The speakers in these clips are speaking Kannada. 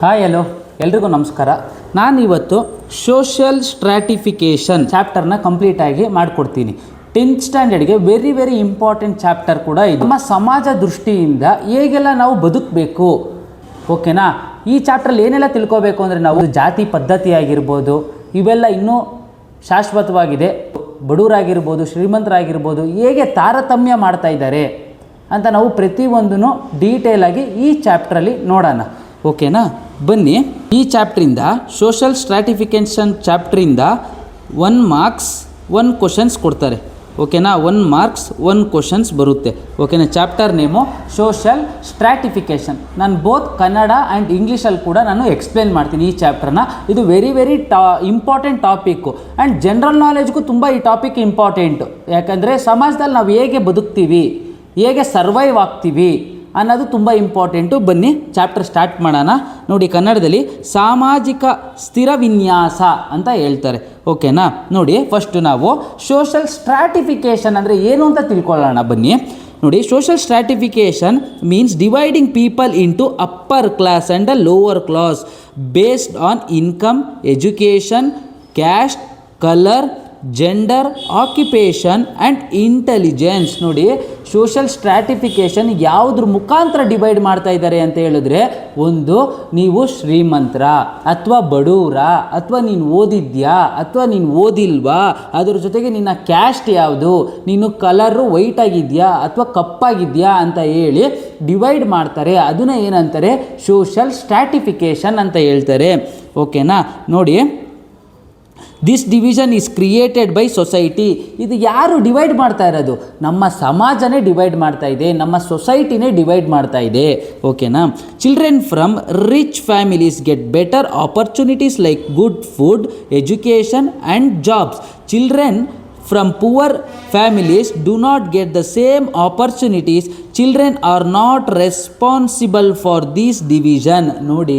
ಹಾಯ್ ಹಲೋ ಎಲ್ರಿಗೂ ನಮಸ್ಕಾರ. ನಾನಿವತ್ತು ಸೋಷಿಯಲ್ ಸ್ಟ್ರಾಟಿಫಿಕೇಷನ್ ಚಾಪ್ಟರ್ನ ಕಂಪ್ಲೀಟಾಗಿ ಮಾಡಿಕೊಡ್ತೀನಿ. 10th ಸ್ಟ್ಯಾಂಡರ್ಡ್ಗೆ ವೆರಿ ಇಂಪಾರ್ಟೆಂಟ್ ಚಾಪ್ಟರ್ ಕೂಡ ಇದು. ನಮ್ಮ ಸಮಾಜ ದೃಷ್ಟಿಯಿಂದ ಹೇಗೆಲ್ಲ ನಾವು ಬದುಕಬೇಕು, ಓಕೆನಾ. ಈ ಚಾಪ್ಟ್ರಲ್ಲಿ ಏನೆಲ್ಲ ತಿಳ್ಕೋಬೇಕು ಅಂದರೆ ನಾವು ಜಾತಿ ಪದ್ಧತಿ ಆಗಿರ್ಬೋದು, ಇವೆಲ್ಲ ಇನ್ನೂ ಶಾಶ್ವತವಾಗಿದೆ. ಬಡವರಾಗಿರ್ಬೋದು, ಶ್ರೀಮಂತರಾಗಿರ್ಬೋದು, ಹೇಗೆ ತಾರತಮ್ಯ ಮಾಡ್ತಾ ಇದ್ದಾರೆ ಅಂತ ನಾವು ಪ್ರತಿಯೊಂದನ್ನು ಡೀಟೇಲಾಗಿ ಈ ಚಾಪ್ಟ್ರಲ್ಲಿ ನೋಡೋಣ, ಓಕೆನಾ. ಬನ್ನಿ, ಈ ಚಾಪ್ಟ್ರಿಂದ ಸೋಷಲ್ ಸ್ಟ್ರಾಟಿಫಿಕೇಷನ್ ಚಾಪ್ಟ್ರಿಂದ 1 ಮಾರ್ಕ್ಸ್ 1 ಕ್ವಶನ್ಸ್ ಕೊಡ್ತಾರೆ, ಓಕೆನಾ. 1 ಮಾರ್ಕ್ಸ್ 1 ಕ್ವಶನ್ಸ್ ಬರುತ್ತೆ, ಓಕೆನಾ. Chapter name social stratification. ನಾನು ಬೋತ್ ಕನ್ನಡ ಆ್ಯಂಡ್ ಇಂಗ್ಲೀಷಲ್ಲಿ ಕೂಡ ನಾನು ಎಕ್ಸ್ಪ್ಲೇನ್ ಮಾಡ್ತೀನಿ ಈ ಚಾಪ್ಟರ್ನ. ಇದು very important topic and general ನಾಲೆಜ್ಗೂ ತುಂಬ ಈ ಟಾಪಿಕ್ ಇಂಪಾರ್ಟೆಂಟು. ಯಾಕಂದರೆ ಸಮಾಜದಲ್ಲಿ ನಾವು ಹೇಗೆ ಬದುಕ್ತೀವಿ, ಹೇಗೆ ಸರ್ವೈವ್ ಆಗ್ತೀವಿ ಅನ್ನೋದು ತುಂಬ ಇಂಪಾರ್ಟೆಂಟು. ಬನ್ನಿ ಚಾಪ್ಟರ್ ಸ್ಟಾರ್ಟ್ ಮಾಡೋಣ. ನೋಡಿ, ಕನ್ನಡದಲ್ಲಿ ಸಾಮಾಜಿಕ ಸ್ಥಿರ ವಿನ್ಯಾಸ ಅಂತ ಹೇಳ್ತಾರೆ, ಓಕೆನಾ. ನೋಡಿ, ಫಸ್ಟು ನಾವು ಸೋಷಲ್ ಸ್ಟ್ರಾಟಿಫಿಕೇಷನ್ ಅಂದರೆ ಏನು ಅಂತ ತಿಳ್ಕೊಳ್ಳೋಣ. ಬನ್ನಿ ನೋಡಿ, social stratification means dividing people into upper class and a lower class based on income, education, caste, colour, gender, occupation and intelligence. ನೋಡಿ, ಸೋಷಲ್ ಸ್ಟ್ರಾಟಿಫಿಕೇಷನ್ ಯಾವುದ್ರ ಮುಖಾಂತರ ಡಿವೈಡ್ ಮಾಡ್ತಾ ಇದ್ದಾರೆ ಅಂತ ಹೇಳಿದ್ರೆ, ಒಂದು ನೀವು ಶ್ರೀಮಂತರ ಅಥವಾ ಬಡವರ, ಅಥವಾ ನೀನು ಓದಿದ್ಯಾ ಅಥವಾ ನೀನು ಓದಿಲ್ವಾ, ಅದ್ರ ಜೊತೆಗೆ ನಿನ್ನ ಕ್ಯಾಸ್ಟ್ ಯಾವುದು, ನೀನು ಕಲರು ವೈಟ್ ಆಗಿದೆಯಾ ಅಥವಾ ಕಪ್ಪಾಗಿದೆಯಾ ಅಂತ ಹೇಳಿ ಡಿವೈಡ್ ಮಾಡ್ತಾರೆ. ಅದನ್ನು ಏನಂತಾರೆ, ಸೋಷಲ್ ಸ್ಟ್ರಾಟಿಫಿಕೇಷನ್ ಅಂತ ಹೇಳ್ತಾರೆ, ಓಕೆನಾ. ನೋಡಿ, this division is created by society. ಇದು ಯಾರು ಡಿವೈಡ್ ಮಾಡ್ತಾ ಇರೋದು? ನಮ್ಮ ಸಮಾಜನೇ ಡಿವೈಡ್ ಮಾಡ್ತಾ ಇದೆ, ನಮ್ಮ ಸೊಸೈಟಿನೇ ಡಿವೈಡ್ ಮಾಡ್ತಾ ಇದೆ, ಓಕೆನಾ. Children from rich families get better opportunities like good food, education and jobs. Children from poor families do not get the same opportunities. Children are not responsible for this division. ನೋಡಿ,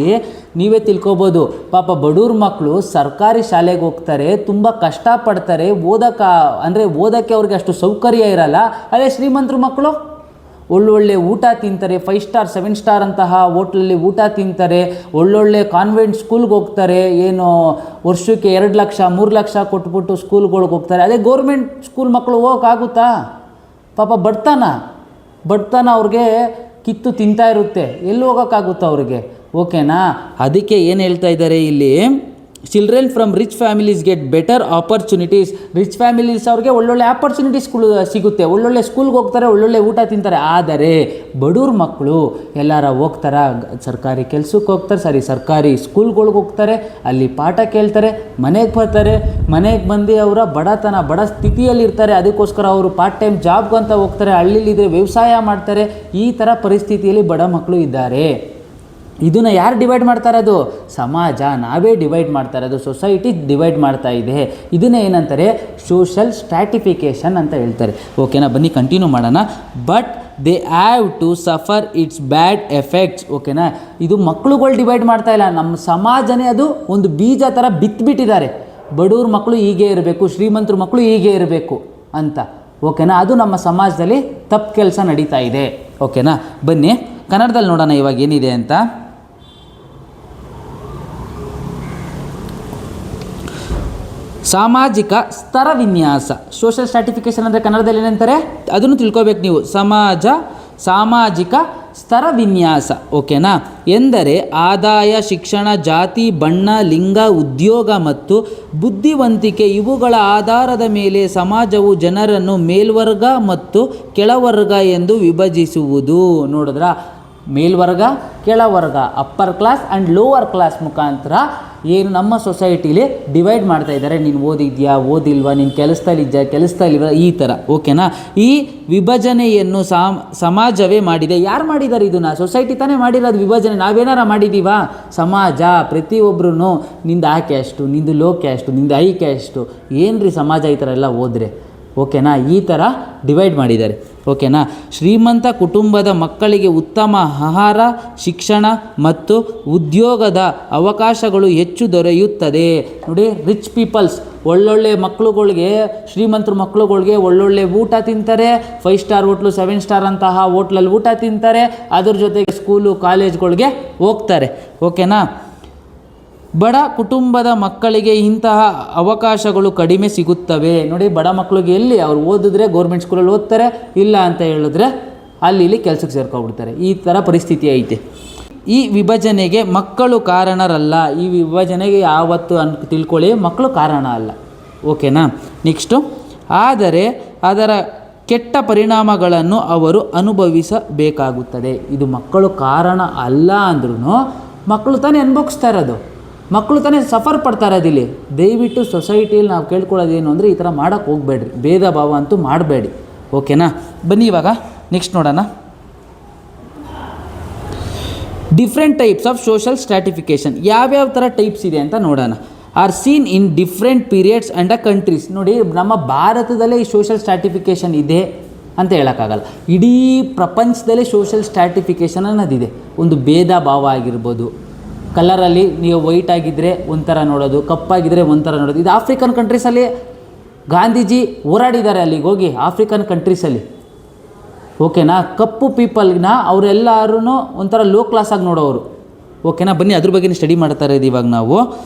ನೀವೇ ತಿಳ್ಕೊಬೋದು, ಪಾಪ ಬಡವ್ರ ಮಕ್ಕಳು ಸರ್ಕಾರಿ ಶಾಲೆಗೆ ಹೋಗ್ತಾರೆ, ತುಂಬ ಕಷ್ಟಪಡ್ತಾರೆ, ಓದೋಕ್ಕೆ ಅವ್ರಿಗೆ ಅಷ್ಟು ಸೌಕರ್ಯ ಇರಲ್ಲ. ಅದೇ ಶ್ರೀಮಂತರ ಮಕ್ಕಳು ಒಳ್ಳೊಳ್ಳೆ ಊಟ ತಿಂತಾರೆ, 5 ಸ್ಟಾರ್ 7 ಸ್ಟಾರ್ ಅಂತಹ ಹೋಟ್ಲಲ್ಲಿ ಊಟ ತಿಂತಾರೆ, ಒಳ್ಳೊಳ್ಳೆ ಕಾನ್ವೆಂಟ್ ಸ್ಕೂಲ್ಗೆ ಹೋಗ್ತಾರೆ, ಏನು ವರ್ಷಕ್ಕೆ 2 ಲಕ್ಷ 3 ಲಕ್ಷ ಕೊಟ್ಬಿಟ್ಟು ಸ್ಕೂಲ್ಗಳಿಗೆ ಹೋಗ್ತಾರೆ. ಅದೇ ಗೌರ್ಮೆಂಟ್ ಸ್ಕೂಲ್ ಮಕ್ಕಳು ಹೋಗೋಕ್ಕಾಗುತ್ತಾ? ಪಾಪ ಬಡತನ ಅವ್ರಿಗೆ ಕಿತ್ತು ತಿಂತಾ ಇರುತ್ತೆ, ಎಲ್ಲಿ ಹೋಗೋಕ್ಕಾಗುತ್ತಾ ಅವ್ರಿಗೆ, ಓಕೆನಾ. ಅದಕ್ಕೆ ಏನು ಹೇಳ್ತಾ ಇದ್ದಾರೆ ಇಲ್ಲಿ, children from rich families get better opportunities. Rich families ಅವ್ರಿಗೆ ಒಳ್ಳೊಳ್ಳೆ ಆಪರ್ಚುನಿಟೀಸ್ಗಳು ಸಿಗುತ್ತೆ, ಒಳ್ಳೊಳ್ಳೆ ಸ್ಕೂಲ್ಗೆ ಹೋಗ್ತಾರೆ, ಒಳ್ಳೊಳ್ಳೆ ಊಟ ತಿಂತಾರೆ. ಆದರೆ ಬಡವ್ರ ಮಕ್ಕಳು ಎಲ್ಲಾರ ಹೋಗ್ತಾರೆ, ಸರ್ಕಾರಿ ಕೆಲ್ಸಕ್ಕೆ ಹೋಗ್ತಾರೆ, ಸರ್ಕಾರಿ ಸ್ಕೂಲ್ಗಳಿಗೆ ಹೋಗ್ತಾರೆ, ಅಲ್ಲಿ ಪಾಠ ಕೇಳ್ತಾರೆ, ಮನೆಗೆ ಬರ್ತಾರೆ, ಮನೆಗೆ ಬಂದು ಅವರ ಬಡ ಸ್ಥಿತಿಯಲ್ಲಿರ್ತಾರೆ. ಅದಕ್ಕೋಸ್ಕರ ಅವರು ಪಾರ್ಟ್ ಟೈಮ್ ಜಾಬ್ಗಂತ ಹೋಗ್ತಾರೆ, ಹಳ್ಳಿಲಿದ್ರೆ ವ್ಯವಸಾಯ ಮಾಡ್ತಾರೆ. ಈ ಥರ ಪರಿಸ್ಥಿತಿಯಲ್ಲಿ ಬಡ ಮಕ್ಕಳು ಇದ್ದಾರೆ. ಇದನ್ನು ಯಾರು ಡಿವೈಡ್ ಮಾಡ್ತಾ ಇರೋದು? ಸಮಾಜ, ನಾವೇ ಡಿವೈಡ್ ಮಾಡ್ತಾ ಇರೋದು, ಸೊಸೈಟಿ ಡಿವೈಡ್ ಮಾಡ್ತಾ ಇದೆ. ಇದನ್ನೇ ಏನಂತಾರೆ, ಸೋಷಲ್ ಸ್ಟ್ರಾಟಿಫಿಕೇಷನ್ ಅಂತ ಹೇಳ್ತಾರೆ, ಓಕೆನಾ. ಬನ್ನಿ ಕಂಟಿನ್ಯೂ ಮಾಡೋಣ. But they have to suffer its bad effects, ಓಕೆನಾ. ಇದು ಮಕ್ಕಳುಗಳು ಡಿವೈಡ್ ಮಾಡ್ತಾ ಇಲ್ಲ, ನಮ್ಮ ಸಮಾಜನೇ ಅದು ಒಂದು ಬೀಜ ಥರ ಬಿತ್ತಿಬಿಟ್ಟಿದ್ದಾರೆ. ಬಡವ್ರ ಮಕ್ಕಳು ಹೀಗೆ ಇರಬೇಕು, ಶ್ರೀಮಂತರ ಮಕ್ಕಳು ಹೀಗೆ ಇರಬೇಕು ಅಂತ, ಓಕೆನಾ. ಅದು ನಮ್ಮ ಸಮಾಜದಲ್ಲಿ ತಪ್ಪು ಕೆಲಸ ನಡೀತಾ ಇದೆ, ಓಕೆನಾ. ಬನ್ನಿ ಕನ್ನಡದಲ್ಲಿ ನೋಡೋಣ ಇವಾಗ ಏನಿದೆ ಅಂತ. ಸಾಮಾಜಿಕ ಸ್ತರ ವಿನ್ಯಾಸ. ಸೋಷಲ್ ಸ್ಟ್ರಾಟಿಫಿಕೇಷನ್ ಅಂದರೆ ಕನ್ನಡದಲ್ಲಿ ಏನಂತಾರೆ ಅದನ್ನು ತಿಳ್ಕೊಬೇಕು ನೀವು. ಸಾಮಾಜಿಕ ಸ್ತರ ವಿನ್ಯಾಸ, ಓಕೆನಾ. ಎಂದರೆ ಆದಾಯ, ಶಿಕ್ಷಣ, ಜಾತಿ, ಬಣ್ಣ, ಲಿಂಗ, ಉದ್ಯೋಗ ಮತ್ತು ಬುದ್ಧಿವಂತಿಕೆ ಇವುಗಳ ಆಧಾರದ ಮೇಲೆ ಸಮಾಜವು ಜನರನ್ನು ಮೇಲ್ವರ್ಗ ಮತ್ತು ಕೆಳವರ್ಗ ಎಂದು ವಿಭಜಿಸುವುದು. ನೋಡಿದ್ರ, ಮೇಲ್ವರ್ಗ ಕೆಳವರ್ಗ, upper class and lower class ಮುಖಾಂತರ ಏನು ನಮ್ಮ ಸೊಸೈಟಿಲಿ ಡಿವೈಡ್ ಮಾಡ್ತಾ ಇದ್ದಾರೆ. ನೀನು ಓದಿದ್ಯಾ ಓದಿಲ್ವಾ, ನೀನು ಕೆಲಸದಲ್ಲಿಲ್ವಾ, ಈ ಥರ, ಓಕೆನಾ. ಈ ವಿಭಜನೆಯನ್ನು ಸಮಾಜವೇ ಮಾಡಿದೆ. ಯಾರು ಮಾಡಿದ್ದಾರೆ ಇದನ್ನು? ಸೊಸೈಟಿ ತಾನೇ ಮಾಡಿರೋದು ವಿಭಜನೆ. ನಾವೇನಾರ ಮಾಡಿದ್ದೀವಾ? ಸಮಾಜ ಪ್ರತಿಯೊಬ್ಬರೂ ನಿಂದು ಆ ಕ್ಯಾಸ್ಟು, ನಿಂದು ಲೋ ಕ್ಯಾಸ್ಟು, ನಿಂದು ಹೈ ಕ್ಯಾಸ್ಟು, ಏನು ರೀ ಸಮಾಜ ಈ ಥರ ಎಲ್ಲ ಹೋದರೆ ಓಕೆನಾ, ಈ ಥರ ಡಿವೈಡ್ ಮಾಡಿದ್ದಾರೆ. ಓಕೆನಾ, ಶ್ರೀಮಂತ ಕುಟುಂಬದ ಮಕ್ಕಳಿಗೆ ಉತ್ತಮ ಆಹಾರ, ಶಿಕ್ಷಣ ಮತ್ತು ಉದ್ಯೋಗದ ಅವಕಾಶಗಳು ಹೆಚ್ಚು ದೊರೆಯುತ್ತದೆ. ನೋಡಿ, ರಿಚ್ ಪೀಪಲ್ಸ್ ಒಳ್ಳೊಳ್ಳೆ ಮಕ್ಕಳುಗಳಿಗೆ, ಶ್ರೀಮಂತರ ಮಕ್ಕಳುಗಳಿಗೆ ಒಳ್ಳೊಳ್ಳೆ ಊಟ ತಿಂತಾರೆ, 5 ಸ್ಟಾರ್ ಹೋಟ್ಲು 7 ಸ್ಟಾರ್ ಅಂತಹ ಹೋಟ್ಲಲ್ಲಿ ಊಟ ತಿಂತಾರೆ, ಅದ್ರ ಜೊತೆಗೆ ಸ್ಕೂಲು ಕಾಲೇಜ್ಗಳಿಗೆ ಹೋಗ್ತಾರೆ. ಓಕೆನಾ, ಬಡ ಕುಟುಂಬದ ಮಕ್ಕಳಿಗೆ ಇಂತಹ ಅವಕಾಶಗಳು ಕಡಿಮೆ ಸಿಗುತ್ತವೆ. ನೋಡಿ, ಬಡ ಮಕ್ಕಳಿಗೆ ಎಲ್ಲಿ ಅವ್ರು ಓದಿದ್ರೆ ಗೌರ್ಮೆಂಟ್ ಸ್ಕೂಲಲ್ಲಿ ಓದ್ತಾರೆ, ಇಲ್ಲ ಅಂತ ಹೇಳಿದ್ರೆ ಅಲ್ಲಿ ಇಲ್ಲಿ ಕೆಲಸಕ್ಕೆ ಸೇರ್ಕೊಬಿಡ್ತಾರೆ. ಈ ಥರ ಪರಿಸ್ಥಿತಿ ಐತೆ. ಈ ವಿಭಜನೆಗೆ ಮಕ್ಕಳು ಕಾರಣರಲ್ಲ. ಈ ವಿಭಜನೆಗೆ ಯಾವತ್ತು ತಿಳ್ಕೊಳ್ಳಿ, ಮಕ್ಕಳು ಕಾರಣ ಅಲ್ಲ. ಓಕೆನಾ, ನೆಕ್ಸ್ಟು, ಆದರೆ ಅದರ ಕೆಟ್ಟ ಪರಿಣಾಮಗಳನ್ನು ಅವರು ಅನುಭವಿಸಬೇಕಾಗುತ್ತದೆ. ಇದು ಮಕ್ಕಳು ಕಾರಣ ಅಲ್ಲ ಅಂದ್ರೂ ಮಕ್ಕಳು ತಾನೇ ಅನುಭವಿಸ್ತಾ ಇರೋದು, ಮಕ್ಕಳು ತಾನೇ ಸಫರ್ ಪಡ್ತಾ ಇರೋದಿಲ್ಲಿ. ದಯವಿಟ್ಟು ಸೊಸೈಟಿಯಲ್ಲಿ ನಾವು ಕೇಳ್ಕೊಳ್ಳೋದೇನು ಅಂದರೆ ಈ ಥರ ಮಾಡೋಕ್ಕೆ ಹೋಗಬೇಡ್ರಿ, ಭೇದ ಭಾವ ಅಂತೂ ಮಾಡಬೇಡಿ. ಓಕೆನಾ, ಬನ್ನಿ ಇವಾಗ ನೆಕ್ಸ್ಟ್ ನೋಡೋಣ. Different types of social stratification. ಯಾವ್ಯಾವ ಥರ ಟೈಪ್ಸ್ ಇದೆ ಅಂತ ನೋಡೋಣ. Are seen in different periods and countries. ನೋಡಿ, ನಮ್ಮ ಭಾರತದಲ್ಲೇ ಈ ಸೋಷಲ್ ಸ್ಟ್ರಾಟಿಫಿಕೇಷನ್ ಇದೆ ಅಂತ ಹೇಳೋಕ್ಕಾಗಲ್ಲ. ಇಡೀ ಪ್ರಪಂಚದಲ್ಲೇ ಸೋಷಲ್ ಸ್ಟ್ರಾಟಿಫಿಕೇಷನ್ ಅನ್ನೋದಿದೆ. ಒಂದು ಭೇದ ಭಾವ ಆಗಿರ್ಬೋದು, ಕಲರಲ್ಲಿ ನೀವು ವೈಟ್ ಆಗಿದ್ದರೆ ಒಂಥರ ನೋಡೋದು, ಕಪ್ಪಾಗಿದ್ದರೆ ಒಂಥರ ನೋಡೋದು. ಇದು ಆಫ್ರಿಕನ್ ಕಂಟ್ರೀಸಲ್ಲಿ ಗಾಂಧೀಜಿ ಹೋರಾಡಿದ್ದಾರೆ, ಅಲ್ಲಿಗೆ ಹೋಗಿ ಆಫ್ರಿಕನ್ ಕಂಟ್ರೀಸಲ್ಲಿ. ಓಕೆನಾ, ಕಪ್ಪು ಪೀಪಲ್ನ ಅವರೆಲ್ಲರೂ ಒಂಥರ ಲೋ ಕ್ಲಾಸಾಗಿ ನೋಡೋರು. ಓಕೆನಾ, ಬನ್ನಿ ಅದ್ರ ಬಗ್ಗೆ ಸ್ಟಡಿ ಮಾಡ್ತಾ ಇರೋದು ಇವಾಗ ನಾವು.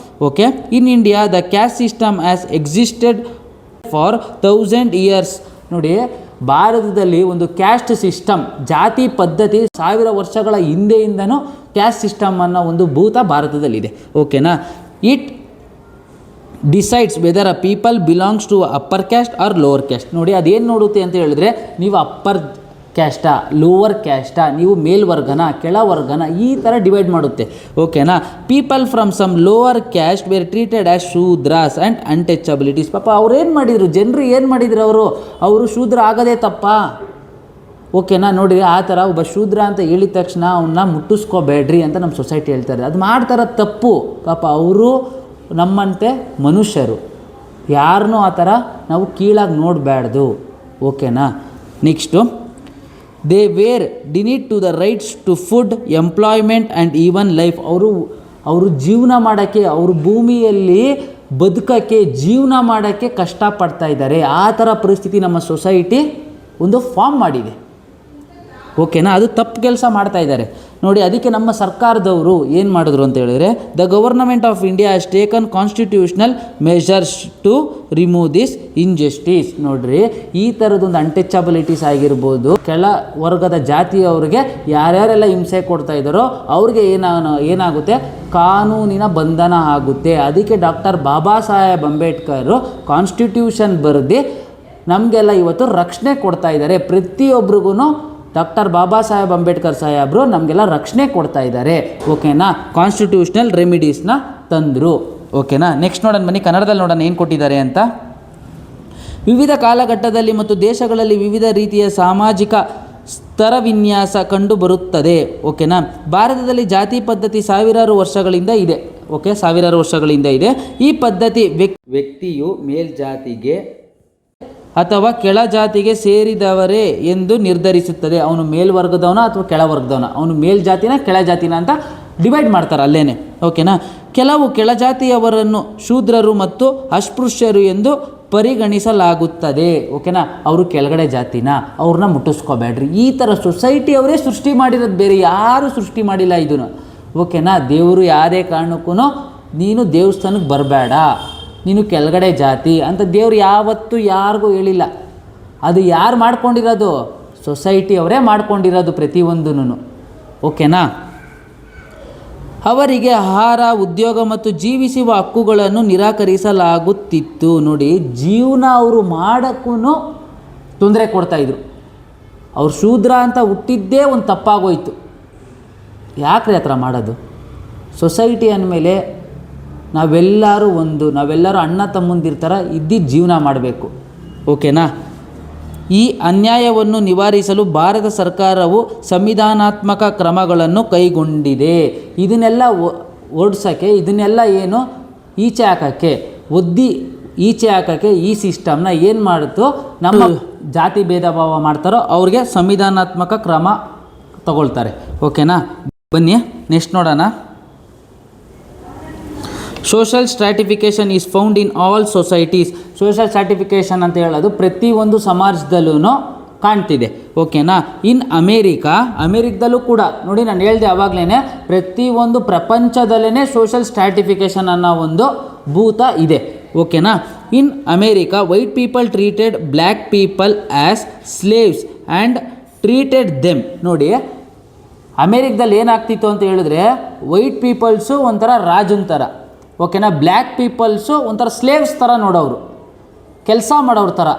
Okay, in India the caste system has existed for 1000 years. ನೋಡಿ, ಭಾರತದಲ್ಲಿ ಒಂದು ಕ್ಯಾಸ್ಟ್ ಸಿಸ್ಟಮ್, ಜಾತಿ ಪದ್ಧತಿ 1000 ವರ್ಷಗಳ ಹಿಂದೆಯಿಂದನೂ ಕ್ಯಾಸ್ಟ್ ಸಿಸ್ಟಮ್ ಅನ್ನೋ ಒಂದು ಭೂತ ಭಾರತದಲ್ಲಿದೆ. ಓಕೆನಾ, it decides whether a people belongs to upper caste or lower caste. ನೋಡಿ, ಅದೇನು ನೋಡುತ್ತೆ ಅಂತ ಹೇಳಿದ್ರೆ, ನೀವು ಅಪ್ಪರ್ ಕ್ಯಾಸ್ಟಾ, ಲೋವರ್ ಕ್ಯಾಸ್ಟಾ, ನೀವು ಮೇಲ್ವರ್ಗನ, ಕೆಳವರ್ಗನ, ಈ ಥರ ಡಿವೈಡ್ ಮಾಡುತ್ತೆ. ಓಕೆನಾ, people from some lower caste were treated as Shudras and untouchabilities. ಪಾಪ ಅವ್ರು ಏನು ಮಾಡಿದರು, ಜನರು ಏನು ಮಾಡಿದ್ರು, ಅವರು ಶೂದ್ರ ಆಗೋದೇ ತಪ್ಪಾ? ಓಕೆನಾ, ನೋಡಿ, ಆ ಥರ ಒಬ್ಬ ಶೂದ್ರ ಅಂತ ಹೇಳಿದ ತಕ್ಷಣ ಅವನ್ನ ಮುಟ್ಟಿಸ್ಕೋಬೇಡ್ರಿ ಅಂತ ನಮ್ಮ ಸೊಸೈಟಿ ಹೇಳ್ತಾರೆ. ಅದು ಮಾಡ್ತಾರ ತಪ್ಪು. ಪಾಪ ಅವರು ನಮ್ಮಂತೆ ಮನುಷ್ಯರು, ಯಾರನ್ನೂ ಆ ಥರ ನಾವು ಕೀಳಾಗಿ ನೋಡಬಾರ್ದು. ಓಕೆನಾ, next, they were denied to the rights to food, employment and even life. ಅವರು ಜೀವನ ಮಾಡೋಕ್ಕೆ, ಅವರು ಭೂಮಿಯಲ್ಲಿ ಬದುಕೋಕ್ಕೆ, ಜೀವನ ಮಾಡೋಕ್ಕೆ ಕಷ್ಟಪಡ್ತಾ ಇದ್ದಾರೆ. ಆ ಥರ ಪರಿಸ್ಥಿತಿ ನಮ್ಮ ಸೊಸೈಟಿ ಒಂದು ಫಾರ್ಮ್ ಮಾಡಿದೆ. ಓಕೆನಾ, ಅದು ತಪ್ಪು ಕೆಲಸ ಮಾಡ್ತಾ ಇದ್ದಾರೆ. ನೋಡಿ, ಅದಕ್ಕೆ ನಮ್ಮ ಸರ್ಕಾರದವರು ಏನು ಮಾಡಿದ್ರು ಅಂತ ಹೇಳಿದ್ರೆ, the government of India has taken constitutional measures to remove this injustice. ನೋಡ್ರಿ, ಈ ಥರದೊಂದು ಅನ್ಟಚಬಿಲಿಟೀಸ್ ಆಗಿರ್ಬೋದು, ಕೆಳ ವರ್ಗದ ಜಾತಿಯವ್ರಿಗೆ ಯಾರ್ಯಾರೆಲ್ಲ ಹಿಂಸೆ ಕೊಡ್ತಾ ಇದ್ದಾರೋ ಅವ್ರಿಗೆ ಏನಾಗುತ್ತೆ, ಕಾನೂನಿನ ಬಂಧನ ಆಗುತ್ತೆ. ಅದಕ್ಕೆ ಡಾಕ್ಟರ್ ಬಾಬಾ ಸಾಹೇಬ್ ಅಂಬೇಡ್ಕರ್ ಕಾನ್ಸ್ಟಿಟ್ಯೂಷನ್ ಬರೆದು ನಮಗೆಲ್ಲ ಇವತ್ತು ರಕ್ಷಣೆ ಕೊಡ್ತಾ ಇದ್ದಾರೆ. ಪ್ರತಿಯೊಬ್ಬರಿಗೂ ಡಾಕ್ಟರ್ ಬಾಬಾ ಸಾಹೇಬ್ ಅಂಬೇಡ್ಕರ್ ಸಾಹೇಬರು ನಮಗೆಲ್ಲ ರಕ್ಷಣೆ ಕೊಡ್ತಾ ಇದ್ದಾರೆ. ಓಕೆನಾ, ಕಾನ್ಸ್ಟಿಟ್ಯೂಷನಲ್ ರೆಮಿಡೀಸ್ನ ತಂದರು. ಓಕೆನಾ, ನೆಕ್ಸ್ಟ್ ನೋಡೋಣ ಬನ್ನಿ, ಕನ್ನಡದಲ್ಲಿ ನೋಡೋಣ ಏನು ಕೊಟ್ಟಿದ್ದಾರೆ ಅಂತ. ವಿವಿಧ ಕಾಲಘಟ್ಟದಲ್ಲಿ ಮತ್ತು ದೇಶಗಳಲ್ಲಿ ವಿವಿಧ ರೀತಿಯ ಸಾಮಾಜಿಕ ಸ್ತರ ವಿನ್ಯಾಸ ಕಂಡುಬರುತ್ತದೆ. ಓಕೆನಾ, ಭಾರತದಲ್ಲಿ ಜಾತಿ ಪದ್ಧತಿ ಸಾವಿರಾರು ವರ್ಷಗಳಿಂದ ಇದೆ. ಓಕೆ, ಸಾವಿರಾರು ವರ್ಷಗಳಿಂದ ಇದೆ. ಈ ಪದ್ಧತಿ ವ್ಯಕ್ತಿಯು ಮೇಲ್ಜಾತಿಗೆ ಅಥವಾ ಕೆಳಜಾತಿಗೆ ಸೇರಿದವರೇ ಎಂದು ನಿರ್ಧರಿಸುತ್ತದೆ. ಅವನು ಮೇಲ್ವರ್ಗದವನ ಅಥವಾ ಕೆಳವರ್ಗದವನ, ಅವನು ಮೇಲ್ಜಾತಿನ ಕೆಳಜಾತಿನ ಅಂತ ಡಿವೈಡ್ ಮಾಡ್ತಾರೆ ಅಲ್ಲೇನೆ. ಓಕೆನಾ, ಕೆಲವು ಕೆಳಜಾತಿಯವರನ್ನು ಶೂದ್ರರು ಮತ್ತು ಅಸ್ಪೃಶ್ಯರು ಎಂದು ಪರಿಗಣಿಸಲಾಗುತ್ತದೆ. ಓಕೆನಾ, ಅವರು ಕೆಳಗಡೆ ಜಾತಿನ, ಅವ್ರನ್ನ ಮುಟ್ಟಿಸ್ಕೋಬೇಡ್ರಿ. ಈ ಥರ ಸೊಸೈಟಿ ಅವರೇ ಸೃಷ್ಟಿ ಮಾಡಿರೋದು, ಬೇರೆ ಯಾರೂ ಸೃಷ್ಟಿ ಮಾಡಿಲ್ಲ ಇದನ್ನು. ಓಕೆನಾ, ದೇವರು ಯಾವುದೇ ಕಾರಣಕ್ಕೂ ನೀನು ದೇವಸ್ಥಾನಕ್ಕೆ ಬರಬೇಡ, ನೀನು ಕೆಳಗಡೆ ಜಾತಿ ಅಂತ ದೇವ್ರು ಯಾವತ್ತೂ ಯಾರಿಗೂ ಹೇಳಿಲ್ಲ. ಅದು ಯಾರು ಮಾಡ್ಕೊಂಡಿರೋದು? ಸೊಸೈಟಿ ಅವರೇ ಮಾಡ್ಕೊಂಡಿರೋದು ಪ್ರತಿಯೊಂದೂ. ಓಕೆನಾ, ಅವರಿಗೆ ಆಹಾರ, ಉದ್ಯೋಗ ಮತ್ತು ಜೀವಿಸುವ ಹಕ್ಕುಗಳನ್ನು ನಿರಾಕರಿಸಲಾಗುತ್ತಿತ್ತು. ನೋಡಿ, ಜೀವನ ಅವರು ಮಾಡೋಕ್ಕೂ ತೊಂದರೆ ಕೊಡ್ತಾಯಿದ್ರು. ಅವ್ರು ಶೂದ್ರ ಅಂತ ಹುಟ್ಟಿದ್ದೇ ಒಂದು ತಪ್ಪಾಗೋಯ್ತು. ಯಾಕ್ರಿ ಆ ಥರ ಮಾಡೋದು? ಸೊಸೈಟಿ ಅಂದಮೇಲೆ ನಾವೆಲ್ಲರೂ ಅಣ್ಣ ತಮ್ಮಂದಿರ ಥರ ಇದ್ದಿದ್ದು ಜೀವನ ಮಾಡಬೇಕು. ಓಕೆನಾ, ಈ ಅನ್ಯಾಯವನ್ನು ನಿವಾರಿಸಲು ಭಾರತ ಸರ್ಕಾರವು ಸಂವಿಧಾನಾತ್ಮಕ ಕ್ರಮಗಳನ್ನು ಕೈಗೊಂಡಿದೆ. ಇದನ್ನೆಲ್ಲ ಓಡಿಸೋಕ್ಕೆ, ಇದನ್ನೆಲ್ಲ ಏನು ಈಚೆ ಹಾಕೋಕ್ಕೆ, ಈಚೆ ಹಾಕೋಕ್ಕೆ ಈ ಸಿಸ್ಟಮ್ನ ಏನು ಮಾಡಿತು, ನಮ್ಮ ಜಾತಿ ಭೇದ ಭಾವ ಮಾಡ್ತಾರೋ ಅವ್ರಿಗೆ ಸಂವಿಧಾನಾತ್ಮಕ ಕ್ರಮ ತಗೊಳ್ತಾರೆ. ಓಕೆನಾ, ಬನ್ನಿ ನೆಕ್ಸ್ಟ್ ನೋಡೋಣ. Social stratification is found in all societies. Social stratification ಅಂತ ಹೇಳೋದು ಪ್ರತಿಯೊಂದು ಸಮಾಜದಲ್ಲೂ ಕಾಣ್ತಿದೆ. ಓಕೆನಾ, ಇನ್ ಅಮೇರಿಕಾದಲ್ಲೂ ಕೂಡ ನೋಡಿ, ನಾನು ಹೇಳಿದೆ ಆವಾಗಲೇ, ಪ್ರತಿಯೊಂದು ಪ್ರಪಂಚದಲ್ಲೇ ಸೋಷಲ್ ಸ್ಟ್ರಾಟಿಫಿಕೇಷನ್ ಅನ್ನೋ ಒಂದು ಭೂತ ಇದೆ. ಓಕೆನಾ, in America white people treated black people as slaves and treated them. ನೋಡಿ, ಅಮೇರಿಕದಲ್ಲಿ ಏನಾಗ್ತಿತ್ತು ಅಂತ ಹೇಳಿದ್ರೆ, ವೈಟ್ ಪೀಪಲ್ಸು ಒಂಥರ ರಾಜನ ಥರ, ಓಕೆನಾ, ಬ್ಲ್ಯಾಕ್ ಪೀಪಲ್ಸು ಒಂಥರ ಸ್ಲೇವ್ಸ್ ಥರ ನೋಡೋರು, ಕೆಲಸ ಮಾಡೋರ ಥರ.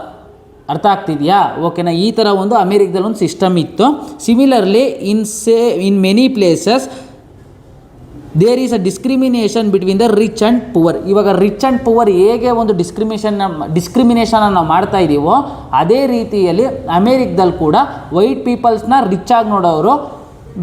ಅರ್ಥ ಆಗ್ತಿದೆಯಾ? ಓಕೆನಾ, ಈ ಥರ ಒಂದು ಅಮೇರಿಕದಲ್ಲಿ ಒಂದು ಸಿಸ್ಟಮ್ ಇತ್ತು. Similarly in many places there is a discrimination between the rich and poor. ಇವಾಗ ರಿಚ್ ಆ್ಯಂಡ್ ಪುವರ್ ಹೇಗೆ ಒಂದು ಡಿಸ್ಕ್ರಿಮಿನೇಷನ್ ನಾವು ಮಾಡ್ತಾ ಇದ್ದೀವೋ, ಅದೇ ರೀತಿಯಲ್ಲಿ ಅಮೇರಿಕದಲ್ಲಿ ಕೂಡ ವೈಟ್ ಪೀಪಲ್ಸ್ನ ರಿಚ್ ಆಗಿ ನೋಡೋರು,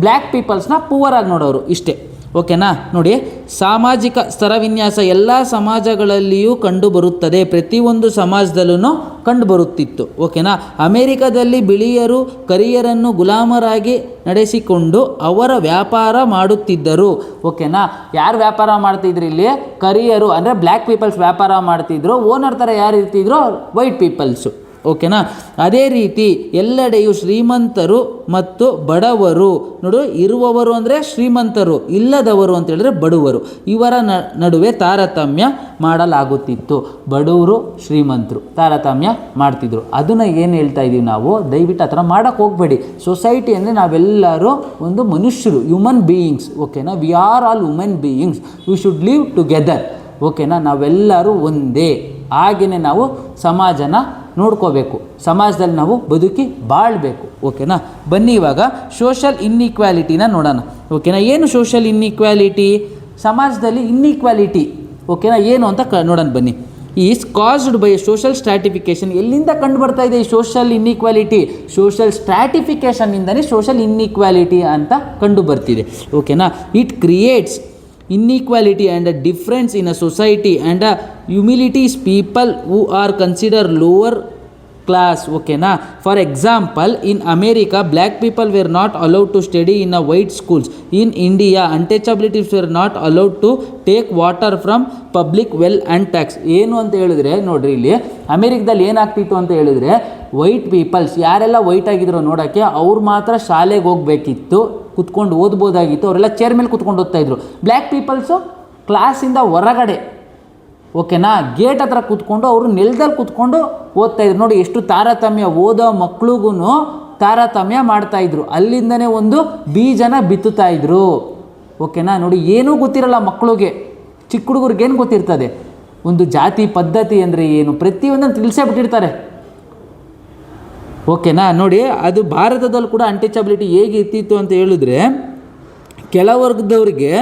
ಬ್ಲ್ಯಾಕ್ ಪೀಪಲ್ಸ್ನ ಪುವರ್ ಆಗಿ ನೋಡೋರು, ಇಷ್ಟೇ. ಓಕೆನಾ, ನೋಡಿ, ಸಾಮಾಜಿಕ ಸ್ತರವಿನ್ಯಾಸ ಎಲ್ಲ ಸಮಾಜಗಳಲ್ಲಿಯೂ ಕಂಡುಬರುತ್ತದೆ, ಪ್ರತಿಯೊಂದು ಸಮಾಜದಲ್ಲೂ ಕಂಡುಬರುತ್ತಿತ್ತು. ಓಕೆನಾ, ಅಮೇರಿಕಾದಲ್ಲಿ ಬಿಳಿಯರು ಕರಿಯರನ್ನು ಗುಲಾಮರಾಗಿ ನಡೆಸಿಕೊಂಡು ಅವರ ವ್ಯಾಪಾರ ಮಾಡುತ್ತಿದ್ದರು. ಓಕೆನಾ, ಯಾರು ವ್ಯಾಪಾರ ಮಾಡ್ತಿದ್ರು ಇಲ್ಲಿ? ಕರಿಯರು ಅಂದರೆ ಬ್ಲ್ಯಾಕ್ ಪೀಪಲ್ಸ್ ವ್ಯಾಪಾರ ಮಾಡ್ತಿದ್ರು. ಓನರ್ ಥರ ಯಾರು ಇರ್ತಿದ್ರು? White peoples. ಓಕೆನಾ, ಅದೇ ರೀತಿ ಎಲ್ಲೆಡೆಯೂ ಶ್ರೀಮಂತರು ಮತ್ತು ಬಡವರು, ನೋಡು, ಇರುವವರು ಅಂದರೆ ಶ್ರೀಮಂತರು, ಇಲ್ಲದವರು ಅಂತ ಹೇಳಿದ್ರೆ ಬಡವರು, ಇವರ ನಡುವೆ ತಾರತಮ್ಯ ಮಾಡಲಾಗುತ್ತಿತ್ತು. ಬಡವರು ಶ್ರೀಮಂತರು ತಾರತಮ್ಯ ಮಾಡ್ತಿದ್ರು. ಅದನ್ನು ಏನು ಹೇಳ್ತಾ ಇದ್ದೀವಿ ನಾವು? ದಯವಿಟ್ಟು ಆ ಥರ ಮಾಡೋಕ್ಕೆ ಹೋಗಬೇಡಿ. ಸೊಸೈಟಿ ಅಂದರೆ ನಾವೆಲ್ಲರೂ ಒಂದು ಮನುಷ್ಯರು, ಹ್ಯೂಮನ್ ಬೀಯಿಂಗ್ಸ್. ಓಕೆನಾ, we are all human beings, we should live together. ಓಕೆನಾ, ನಾವೆಲ್ಲರೂ ಒಂದೇ. ಹಾಗೆಯೇ ನಾವು ಸಮಾಜನ ನೋಡ್ಕೋಬೇಕು, ಸಮಾಜದಲ್ಲಿ ನಾವು ಬದುಕಿ ಬಾಳಬೇಕು. ಓಕೆನಾ, ಬನ್ನಿ ಇವಾಗ ಸೋಷಲ್ ಇನ್ಇಕ್ವಾಲಿಟಿನ ನೋಡೋಣ. ಓಕೆನಾ, ಏನು ಸೋಷಲ್ ಇನ್ಇಕ್ವಾಲಿಟಿ? ಸಮಾಜದಲ್ಲಿ ಇನ್ಇಕ್ವಾಲಿಟಿ, ಓಕೆನಾ, ಏನು ಅಂತ ನೋಡೋಣ ಬನ್ನಿ. Is caused by social stratification. ಎಲ್ಲಿಂದ ಕಂಡು ಬರ್ತಾ ಇದೆ ಈ ಸೋಷಲ್ ಇನ್ಇಕ್ವಾಲಿಟಿ? ಸೋಷಲ್ ಸ್ಟ್ರಾಟಿಫಿಕೇಷನ್ನಿಂದನೇ ಸೋಷಲ್ ಇನ್ಇಕ್ವಾಲಿಟಿ ಅಂತ ಕಂಡು ಬರ್ತಿದೆ. ಓಕೆನಾ, it creates inequality and a difference in a society and a humilities people who are considered lower class. ಓಕೆನಾ, for example, in America black people were not allowed to study in a white schools. In India untouchabilities were not allowed to take water from public well and tanks. ಏನು ಅಂತ ಹೇಳಿದ್ರೆ ನೋಡ್ರಿ, ಇಲ್ಲಿ ಅಮೇರಿಕದಲ್ಲಿ ಏನಾಗ್ತಿತ್ತು ಅಂತ ಹೇಳಿದ್ರೆ, ವೈಟ್ ಪೀಪಲ್ಸ್ ಯಾರೆಲ್ಲ ವೈಟ್ ಆಗಿದ್ರು ನೋಡೋಕ್ಕೆ, ಅವ್ರು ಮಾತ್ರ ಶಾಲೆಗೆ ಹೋಗಬೇಕಿತ್ತು, ಕುತ್ಕೊಂಡು ಓದ್ಬೋದಾಗಿತ್ತು, ಅವರೆಲ್ಲ ಚೇರ್ ಮೇಲೆ ಕುತ್ಕೊಂಡು ಓದ್ತಾಯಿದ್ರು. ಬ್ಲ್ಯಾಕ್ ಪೀಪಲ್ಸು ಕ್ಲಾಸಿಂದ ಹೊರಗಡೆ, ಓಕೆನಾ, ಗೇಟ್ ಹತ್ರ ಕೂತ್ಕೊಂಡು ಅವರು ನೆಲದಲ್ಲಿ ಕೂತ್ಕೊಂಡು ಓದ್ತಾಯಿದ್ರು. ನೋಡಿ ಎಷ್ಟು ತಾರತಮ್ಯ, ಓದೋ ಮಕ್ಳಿಗೂ ತಾರತಮ್ಯ ಮಾಡ್ತಾಯಿದ್ರು. ಅಲ್ಲಿಂದನೇ ಒಂದು ಬೀಜನ ಬಿತ್ತುತ್ತಾಯಿದ್ರು. ಓಕೆನಾ, ನೋಡಿ, ಏನೂ ಗೊತ್ತಿರಲ್ಲ ಮಕ್ಕಳಿಗೆ, ಚಿಕ್ಕ ಹುಡುಗರಿಗೆ ಏನು ಗೊತ್ತಿರ್ತದೆ? ಒಂದು ಜಾತಿ ಪದ್ಧತಿ ಅಂದರೆ ಏನು, ಪ್ರತಿಯೊಂದನ್ನು ತಿಳಿಸೇ ಬಿಟ್ಟಿರ್ತಾರೆ. ಓಕೆನಾ, ನೋಡಿ, ಅದು ಭಾರತದಲ್ಲಿ ಕೂಡ ಅನ್ಟಚಬಿಲಿಟಿ ಹೇಗೆ ಇರ್ತಿತ್ತು ಅಂತ ಹೇಳಿದ್ರೆ, ಕೆಲವರ್ಗದವ್ರಿಗೆ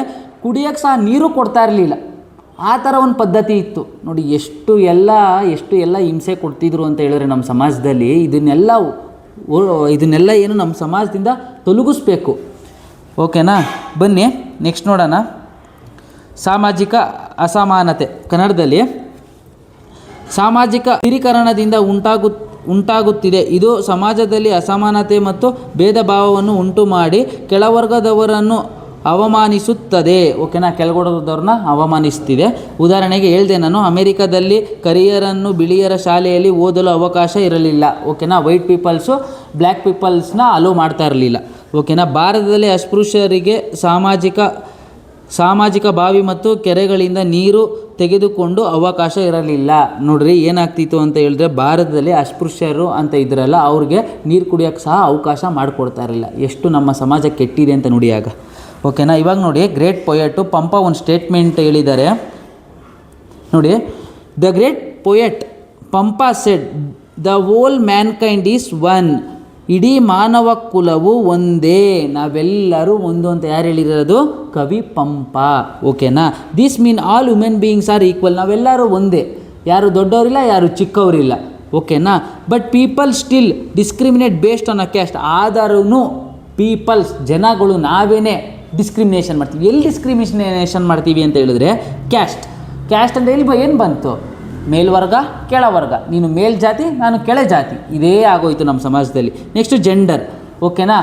ಕುಡಿಯೋಕ್ಕೆ ಸಹ ನೀರು ಕೊಡ್ತಾ ಇರಲಿಲ್ಲ, ಆ ಥರ ಒಂದು ಪದ್ಧತಿ ಇತ್ತು. ನೋಡಿ ಎಷ್ಟು ಎಲ್ಲ ಹಿಂಸೆ ಕೊಡ್ತಿದ್ರು ಅಂತ ಹೇಳಿದ್ರೆ ನಮ್ಮ ಸಮಾಜದಲ್ಲಿ. ಇದನ್ನೆಲ್ಲ ಏನು ನಮ್ಮ ಸಮಾಜದಿಂದ ತೊಲಗಿಸ್ಬೇಕು. ಓಕೆನಾ, ಬನ್ನಿ ನೆಕ್ಸ್ಟ್ ನೋಡೋಣ. ಸಾಮಾಜಿಕ ಅಸಮಾನತೆ. ಕನ್ನಡದಲ್ಲಿ ಸಾಮಾಜಿಕ ಸ್ಥಿರೀಕರಣದಿಂದ ಉಂಟಾಗುತ್ತಿದೆ. ಇದು ಸಮಾಜದಲ್ಲಿ ಅಸಮಾನತೆ ಮತ್ತು ಭೇದ ಭಾವವನ್ನು ಉಂಟು ಮಾಡಿ ಕೆಳವರ್ಗದವರನ್ನು ಅವಮಾನಿಸುತ್ತದೆ. ಓಕೆನಾ, ಕೆಳಗಡೆದವ್ರನ್ನ ಅವಮಾನಿಸ್ತಿದೆ. ಉದಾಹರಣೆಗೆ ಹೇಳಿದೆ ನಾನು, ಅಮೇರಿಕಾದಲ್ಲಿ ಕರಿಯರನ್ನು ಬಿಳಿಯರ ಶಾಲೆಯಲ್ಲಿ ಓದಲು ಅವಕಾಶ ಇರಲಿಲ್ಲ. ಓಕೆನಾ, ವೈಟ್ ಪೀಪಲ್ಸು ಬ್ಲ್ಯಾಕ್ ಪೀಪಲ್ಸ್ನ ಅಲೋ ಮಾಡ್ತಾ ಇರಲಿಲ್ಲ. ಓಕೆನಾ, ಭಾರತದಲ್ಲಿ ಅಸ್ಪೃಶ್ಯರಿಗೆ ಸಾಮಾಜಿಕ ಬಾವಿ ಮತ್ತು ಕೆರೆಗಳಿಂದ ನೀರು ತೆಗೆದುಕೊಂಡು ಅವಕಾಶ ಇರಲಿಲ್ಲ. ನೋಡ್ರಿ ಏನಾಗ್ತಿತ್ತು ಅಂತ ಹೇಳಿದ್ರೆ, ಭಾರತದಲ್ಲಿ ಅಸ್ಪೃಶ್ಯರು ಅಂತ ಇದ್ರಲ್ಲ, ಅವ್ರಿಗೆ ನೀರು ಕುಡಿಯೋಕ್ಕೆ ಸಹ ಅವಕಾಶ ಮಾಡಿಕೊಡ್ತಾ ಇರಲಿಲ್ಲ. ಎಷ್ಟು ನಮ್ಮ ಸಮಾಜ ಕೆಟ್ಟಿದೆ ಅಂತ ನೋಡಿ ಆಗ. ಓಕೆನಾ, ಇವಾಗ ನೋಡಿ, ಗ್ರೇಟ್ ಪೊಯೆಟು ಪಂಪ ಒಂದು ಸ್ಟೇಟ್ಮೆಂಟ್ ಹೇಳಿದ್ದಾರೆ ನೋಡಿ. The great poet Pampa shed, the whole Mankind is one. ಇಡೀ ಮಾನವ ಕುಲವು ಒಂದೇ, ನಾವೆಲ್ಲರೂ ಒಂದು ಅಂತ ಯಾರು ಹೇಳಿರೋದು? ಕವಿ ಪಂಪ. ಓಕೆನಾ, this mean all human beings are equal. ನಾವೆಲ್ಲರೂ ಒಂದೇ, ಯಾರು ದೊಡ್ಡವರಿಲ್ಲ, ಯಾರು ಚಿಕ್ಕವರಿಲ್ಲ. ಓಕೆನಾ, but people still discriminate based on a caste. ಆದರೂ ಪೀಪಲ್ಸ್, ಜನಗಳು, ನಾವೇನೇ ಡಿಸ್ಕ್ರಿಮಿನೇಷನ್ ಮಾಡ್ತೀವಿ. ಎಲ್ಲಿ ಡಿಸ್ಕ್ರಿಮಿನೇಷನ್ ಮಾಡ್ತೀವಿ ಅಂತ ಹೇಳಿದ್ರೆ, ಕ್ಯಾಸ್ಟ್ ಅಂದರೆ ಎಲ್ಲಿ ಏನು ಬಂತು? ಮೇಲ್ವರ್ಗ ಕೆಳವರ್ಗ, ನೀನು ಮೇಲ್ಜಾತಿ ನಾನು ಕೆಳ ಜಾತಿ, ಇದೇ ಆಗೋಯ್ತು ನಮ್ಮ ಸಮಾಜದಲ್ಲಿ. Next gender. ಓಕೆನಾ,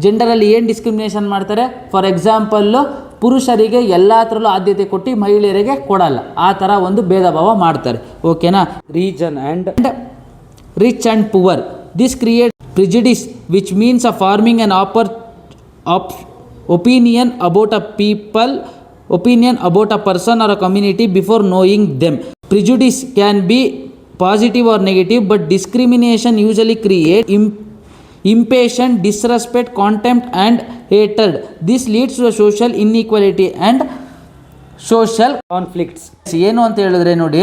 ಜೆಂಡರಲ್ಲಿ ಏನು ಡಿಸ್ಕ್ರಿಮಿನೇಷನ್ ಮಾಡ್ತಾರೆ? ಫಾರ್ ಎಕ್ಸಾಂಪಲ್ಲು ಪುರುಷರಿಗೆ ಎಲ್ಲ ಥರಲ್ಲೂ ಆದ್ಯತೆ ಕೊಟ್ಟು ಮಹಿಳೆಯರಿಗೆ ಕೊಡಲ್ಲ, ಆ ಥರ ಒಂದು ಭೇದ ಭಾವ ಮಾಡ್ತಾರೆ. ಓಕೆನಾ. Region and rich and poor. This create prejudice which means a forming an opinion about a people, opinion about a person or a community before knowing them. Prejudice can be positive or negative, but discrimination usually create impatience, disrespect, contempt and hatred. This leads to a social inequality and social conflicts. ಏನು ಅಂತ ಹೇಳಿದ್ರೆ ನೋಡಿ,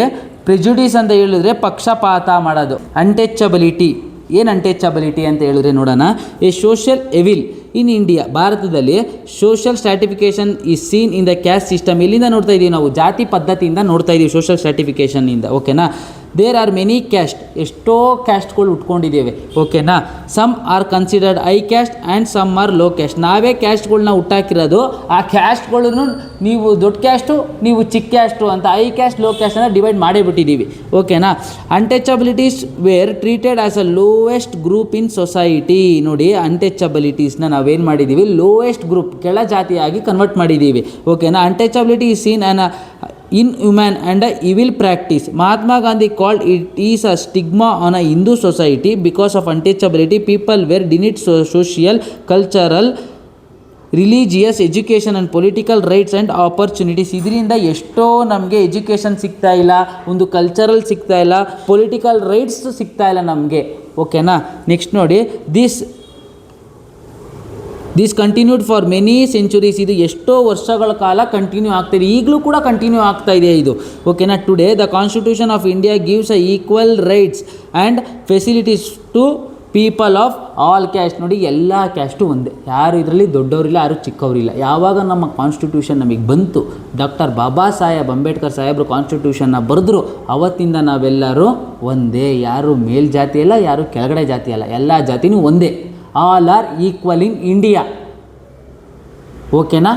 ಪ್ರಿಜುಡಿಸ್ ಅಂತ ಹೇಳಿದ್ರೆ ಪಕ್ಷಪಾತ ಮಾಡೋದು. ಅನ್ಟಚಬಿಲಿಟಿ, ಏನು ಅನ್ಟಚಬಿಲಿಟಿ ಅಂತ ಹೇಳಿದ್ರೆ ನೋಡೋಣ. A social evil in India, ಭಾರತದಲ್ಲಿ social stratification is seen in the caste system. ಇಲ್ಲಿಂದ ನೋಡ್ತಾ ಇದ್ದೀವಿ ನಾವು, ಜಾತಿ ಪದ್ಧತಿಯಿಂದ ನೋಡ್ತಾ ಇದ್ದೀವಿ ಸೋಷಿಯಲ್ ಸ್ಟ್ರಾಟಿಫಿಕೇಷನ್ನಿಂದ. ಓಕೆನಾ. ದೇರ್ ಆರ್ ಮೆನಿ ಕ್ಯಾಸ್ಟ್, ಎಷ್ಟೋ ಕ್ಯಾಸ್ಟ್ಗಳು ಉಟ್ಕೊಂಡಿದ್ದೇವೆ. ಓಕೆನಾ. Some are considered high caste and some are low caste. ನಾವೇ ಕ್ಯಾಸ್ಟ್ಗಳನ್ನ ಹುಟ್ಟಾಕಿರೋದು, ಆ ಕ್ಯಾಸ್ಟ್ಗಳನ್ನು ನೀವು ದೊಡ್ಡ ಕ್ಯಾಸ್ಟು, ನೀವು ಚಿಕ್ಕ ಕ್ಯಾಸ್ಟು ಅಂತ ಹೈ ಕ್ಯಾಸ್ಟ್ ಲೋ ಕ್ಯಾಸ್ಟನ್ನು ಡಿವೈಡ್ ಮಾಡೇ ಬಿಟ್ಟಿದ್ದೀವಿ. ಓಕೆನಾ. Untouchabilities were treated as a lowest group in society. ನೋಡಿ, ಅನ್ಟಚಬಿಲಿಟೀಸ್ನ ನಾವೇನು ಮಾಡಿದ್ದೀವಿ, ಲೋವೆಸ್ಟ್ ಗ್ರೂಪ್, ಕೆಳ ಜಾತಿಯಾಗಿ ಕನ್ವರ್ಟ್ ಮಾಡಿದ್ದೀವಿ. ಓಕೆನಾ. Untouchability is seen on inhuman and a evil practice. Mahatma Gandhi called it is a stigma on a Hindu society. Because of untouchability, people were denied social, cultural, religious, education and political rights and opportunities. ಇದರಿಂದ ಎಷ್ಟೋ ನಮಗೆ ಎಜುಕೇಷನ್ ಸಿಗ್ತಾ ಇಲ್ಲ, ಒಂದು ಕಲ್ಚರಲ್ ಸಿಗ್ತಾ ಇಲ್ಲ, ಪೊಲಿಟಿಕಲ್ ರೈಟ್ಸ್ ಸಿಗ್ತಾ ಇಲ್ಲ ನಮಗೆ. ಓಕೆನಾ. ನೆಕ್ಸ್ಟ್ ನೋಡಿ, this continued for many centuries. ಇದು ಎಷ್ಟೋ ವರ್ಷಗಳ ಕಾಲ ಕಂಟಿನ್ಯೂ ಆಗ್ತಾಯಿದೆ, ಈಗಲೂ ಕೂಡ ಕಂಟಿನ್ಯೂ ಆಗ್ತಾ ಇದೆ ಇದು. ಓಕೆನಾ. Today the constitution of India gives a equal rights and facilities to people of all caste. ನೋಡಿ, ಎಲ್ಲ ಕ್ಯಾಸ್ಟು ಒಂದೇ, ಯಾರು ಇದರಲ್ಲಿ ದೊಡ್ಡವರಿಲ್ಲ, ಯಾರು ಚಿಕ್ಕವರಿಲ್ಲ. ಯಾವಾಗ ನಮ್ಮ ಕಾನ್ಸ್ಟಿಟ್ಯೂಷನ್ ನಮಗೆ ಬಂತು, ಡಾಕ್ಟರ್ ಬಾಬಾ ಸಾಹೇಬ್ ಅಂಬೇಡ್ಕರ್ ಸಾಹೇಬರು ಕಾನ್ಸ್ಟಿಟ್ಯೂಷನ್ನ ಬರೆದ್ರು, ಅವತ್ತಿಂದ ನಾವೆಲ್ಲರೂ ಒಂದೇ, ಯಾರು ಮೇಲ್ಜಾತಿ ಅಲ್ಲ, ಯಾರು ಕೆಳಗಡೆ ಜಾತಿ ಅಲ್ಲ, ಎಲ್ಲ ಜಾತಿನೂ ಒಂದೇ. All are equal in India. ಓಕೆನಾ.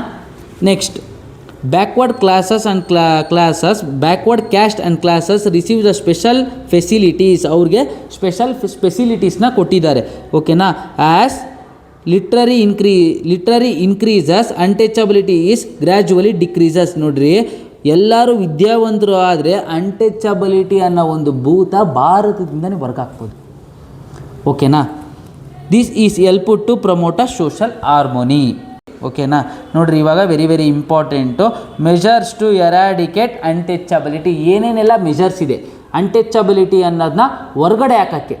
Next, backward classes and backward caste and classes receive the special facilities. ಅವ್ರಿಗೆ ಸ್ಪೆಷಲ್ ಫೆಸಿಲಿಟೀಸ್ನ ಕೊಟ್ಟಿದ್ದಾರೆ. ಓಕೆನಾ. As literary increases, untouchability is gradually decreases. ನೋಡ್ರಿ, ಎಲ್ಲರೂ ವಿದ್ಯಾವಂತರು ಆದರೆ ಅನ್ಟಚಬಿಲಿಟಿ ಅನ್ನೋ ಒಂದು ಭೂತ ಭಾರತದಿಂದನೇ ಹೊರಗಾಕ್ಬೋದು. ಓಕೆನಾ. This is help to promote a social harmony. ಓಕೆನಾ. ನೋಡಿರಿ, ಇವಾಗ very important, measures to eradicate untouchability. ಏನೇನೆಲ್ಲ ಮೆಷರ್ಸ್ ಇದೆ ಅನ್ಟಚಬಿಲಿಟಿ ಅನ್ನೋದನ್ನ ಹೊರಗಡೆ ಹಾಕೋಕ್ಕೆ,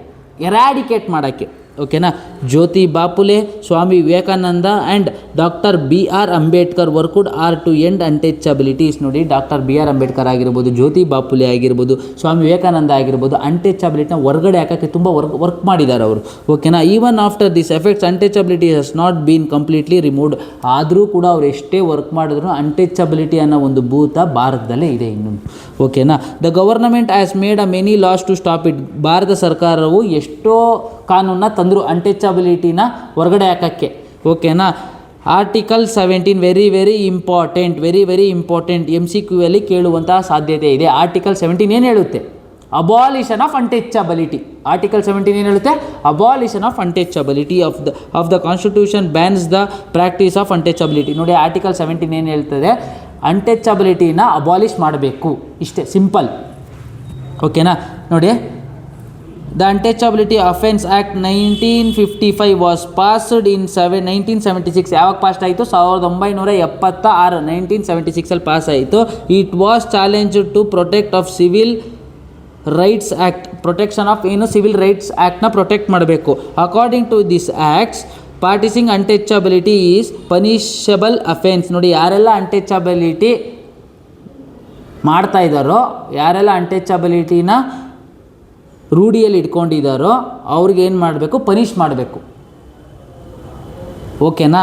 ಎರಾಡಿಕೇಟ್ ಮಾಡೋಕ್ಕೆ. ಓಕೆನಾ. Jyoti Bapule, Swami Vivekananda and doctor BR Ambedkar worked are to end untouchabilities. ನೋಡಿ, ಡಾಕ್ಟರ್ BR ಅಂಬೇಡ್ಕರ್ ಆಗಿರ್ಬೋದು, ಜ್ಯೋತಿ ಬಾಪುಲೆ ಆಗಿರ್ಬೋದು, ಸ್ವಾಮಿ ವಿವೇಕಾನಂದ ಆಗಿರ್ಬೋದು, ಅನ್ಟಚಬಿಲಿಟಿನ ಹೊರಗಡೆ ಹಾಕೋಕ್ಕೆ ತುಂಬ ವರ್ಕ್ ಮಾಡಿದ್ದಾರೆ ಅವರು. ಓಕೆನಾ. Even after this effects untouchability has not been completely removed. ಆದರೂ ಕೂಡ ಅವ್ರು ಎಷ್ಟೇ ವರ್ಕ್ ಮಾಡಿದ್ರು ಅನ್ಟಚಬಿಲಿಟಿ ಅನ್ನೋ ಒಂದು ಭೂತ ಭಾರತದಲ್ಲೇ ಇದೆ ಇನ್ನೂ. ಓಕೆನಾ. The government has made a many laws to stop it. ಭಾರತ ಸರ್ಕಾರವು ಎಷ್ಟೋ ಕಾನೂನನ್ನ ತಂದರು ಅನ್ಟಚಬಿಲಿಟಿನ ಹೊರಗಡೆ ಹಾಕೋಕ್ಕೆ. ಓಕೆನಾ. Article 17 very important. MCQ ಅಲ್ಲಿ ಕೇಳುವಂತಹ ಸಾಧ್ಯತೆ ಇದೆ. ಆರ್ಟಿಕಲ್ 17 ಏನು ಹೇಳುತ್ತೆ? Abolition of untouchability. ಆರ್ಟಿಕಲ್ 17 ಏನು ಹೇಳುತ್ತೆ? Abolition of untouchability of the constitution bans the practice of untouchability. ನೋಡಿ, ಆರ್ಟಿಕಲ್ 17 ಏನು ಹೇಳ್ತದೆ? ಅನ್ಟಚಬಿಲಿಟಿನ ಅಬಾಲಿಷ್ ಮಾಡಬೇಕು, ಇಷ್ಟೇ, ಸಿಂಪಲ್. ಓಕೆನಾ. ನೋಡಿ, the untouchability offence act 1955 was passed in 1976. ಯಾವಾಗ ಪಾಸ್ ಆಯಿತು? 1976, 1976 ಪಾಸ್ ಆಯಿತು. It was challenge to protect of civil rights act. Protection of ಏನು? ಸಿವಿಲ್ ರೈಟ್ಸ್ ಆ್ಯಕ್ಟ್ನ ಪ್ರೊಟೆಕ್ಟ್ ಮಾಡಬೇಕು. According to this acts, practising untouchability is punishable offence. ನೋಡಿ, ಯಾರೆಲ್ಲ ಅನ್ಟಚಬಿಲಿಟಿ ಮಾಡ್ತಾ ಇದ್ದಾರೋ, ಯಾರೆಲ್ಲ ಅನ್ಟಚಬಿಲಿಟಿನ ರೂಢಿಯಲ್ಲಿ ಇಟ್ಕೊಂಡಿದ್ದಾರೋ ಅವ್ರಿಗೆ ಏನು ಮಾಡಬೇಕು? ಪನಿಷ್ ಮಾಡಬೇಕು. ಓಕೆನಾ.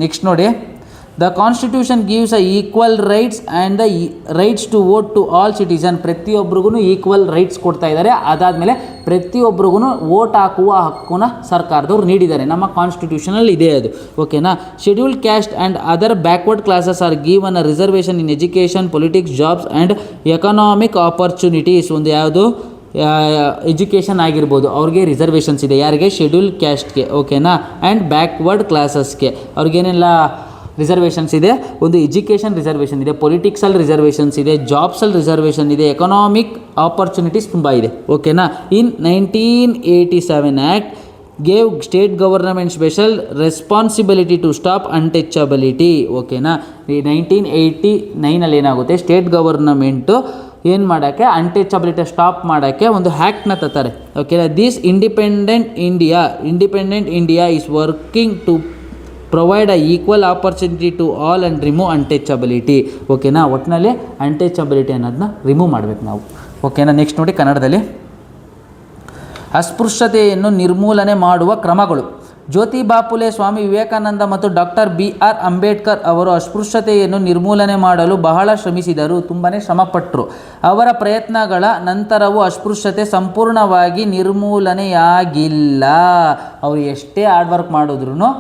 ನೆಕ್ಸ್ಟ್ ನೋಡಿ, the constitution gives a equal rights and the rights to vote to all citizen. ಪ್ರತಿಯೊಬ್ಬರಿಗೂ ಈಕ್ವಲ್ ರೈಟ್ಸ್ ಕೊಡ್ತಾ ಇದ್ದಾರೆ. ಅದಾದಮೇಲೆ ಪ್ರತಿಯೊಬ್ಬರಿಗೂ ವೋಟ್ ಹಾಕುವ ಹಕ್ಕನ್ನ ಸರ್ಕಾರದವ್ರು ನೀಡಿದ್ದಾರೆ. ನಮ್ಮ ಕಾನ್ಸ್ಟಿಟ್ಯೂಷನಲ್ಲಿ ಇದೆ ಅದು. ಓಕೆನಾ. Scheduled caste and other backward classes are given a reservation in education, politics, jobs and economic opportunities. ಒಂದು ಯಾವುದು ಎಜುಕೇಷನ್ ಆಗಿರ್ಬೋದು, ಅವ್ರಿಗೆ ರಿಸರ್ವೇಷನ್ಸ್ ಇದೆ. ಯಾರಿಗೆ? ಶೆಡ್ಯೂಲ್ ಕ್ಯಾಸ್ಟ್ಗೆ. ಓಕೆನಾ. ಆ್ಯಂಡ್ ಬ್ಯಾಕ್ವರ್ಡ್ ಕ್ಲಾಸಸ್ಗೆ ಅವ್ರಿಗೇನೆಲ್ಲ ರಿಸರ್ವೇಷನ್ಸ್ ಇದೆ? ಒಂದು ಎಜುಕೇಷನ್ ರಿಸರ್ವೇಷನ್ ಇದೆ, ಪೊಲಿಟಿಕ್ಸಲ್ಲಿ ರಿಸರ್ವೇಷನ್ಸ್ ಇದೆ, ಜಾಬ್ಸಲ್ಲಿ ರಿಸರ್ವೇಷನ್ ಇದೆ, ಎಕನಾಮಿಕ್ ಆಪರ್ಚುನಿಟೀಸ್ ತುಂಬ ಇದೆ. ಓಕೆನಾ. In 1987 act gave state government special responsibility to stop untouchability. ಓಕೆನಾ. ಈ 1989 ಏನಾಗುತ್ತೆ, ಸ್ಟೇಟ್ ಗವರ್ನಮೆಂಟು ಏನು ಮಾಡೋಕ್ಕೆ, ಅನ್ಟಚಬಿಲಿಟಿ ಸ್ಟಾಪ್ ಮಾಡೋಕ್ಕೆ ಒಂದು ಹ್ಯಾಕ್ಟ್ನ ತರ್ತಾರೆ. ಓಕೆನಾ. This independent India is working to provide a equal opportunity to all and remove untouchability. ಓಕೆನಾ. ಒಟ್ಟಿನಲ್ಲಿ ಅನ್ಟಚಬಿಲಿಟಿ ಅನ್ನೋದನ್ನ ರಿಮೂವ್ ಮಾಡಬೇಕು ನಾವು. ಓಕೆನಾ. ನೆಕ್ಸ್ಟ್ ನೋಡಿ ಕನ್ನಡದಲ್ಲಿ, ಅಸ್ಪೃಶ್ಯತೆಯನ್ನು ನಿರ್ಮೂಲನೆ ಮಾಡುವ ಕ್ರಮಗಳು. ಜ್ಯೋತಿಬಾ ಫುಲೆ, ಸ್ವಾಮಿ ವಿವೇಕಾನಂದ ಮತ್ತು ಡಾಕ್ಟರ್ BR ಅಂಬೇಡ್ಕರ್ ಅವರು ಅಸ್ಪೃಶ್ಯತೆಯನ್ನು ನಿರ್ಮೂಲನೆ ಮಾಡಲು ಬಹಳ ಶ್ರಮಿಸಿದರು, ತುಂಬಾ ಶ್ರಮಪಟ್ಟರು. ಅವರ ಪ್ರಯತ್ನಗಳ ನಂತರವೂ ಅಸ್ಪೃಶ್ಯತೆ ಸಂಪೂರ್ಣವಾಗಿ ನಿರ್ಮೂಲನೆಯಾಗಿಲ್ಲ. ಅವರು ಎಷ್ಟೇ ಹಾರ್ಡ್ ವರ್ಕ್ ಮಾಡಿದ್ರೂ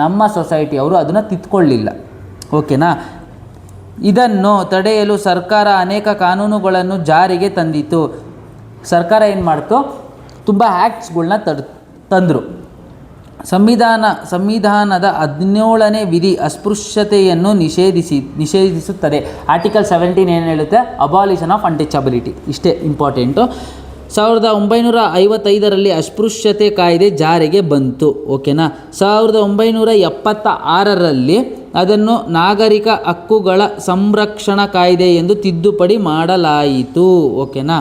ನಮ್ಮ ಸೊಸೈಟಿಯವರು ಅದನ್ನು ತಿದ್ಕೊಳ್ಳಿಲ್ಲ. ಓಕೆನಾ. ಇದನ್ನು ತಡೆಯಲು ಸರ್ಕಾರ ಅನೇಕ ಕಾನೂನುಗಳನ್ನು ಜಾರಿಗೆ ತಂದಿತು. ಸರ್ಕಾರ ಏನು ಮಾಡ್ತು, ತುಂಬ ಆ್ಯಕ್ಟ್ಸ್ಗಳ್ನ ತಂದರು. ಸಂವಿಧಾನದ 17ನೇ ವಿಧಿ ಅಸ್ಪೃಶ್ಯತೆಯನ್ನು ನಿಷೇಧಿಸುತ್ತದೆ. ಆರ್ಟಿಕಲ್ 17 ಏನು ಹೇಳುತ್ತೆ? Abolition of untouchability. ಇಷ್ಟೇ ಇಂಪಾರ್ಟೆಂಟು. 1955ರಲ್ಲಿ ಅಸ್ಪೃಶ್ಯತೆ ಕಾಯ್ದೆ ಜಾರಿಗೆ ಬಂತು. ಓಕೆನಾ. 1976ರಲ್ಲಿ ಅದನ್ನು ನಾಗರಿಕ ಹಕ್ಕುಗಳ ಸಂರಕ್ಷಣಾ ಕಾಯ್ದೆ ಎಂದು ತಿದ್ದುಪಡಿ ಮಾಡಲಾಯಿತು. ಓಕೆನಾ.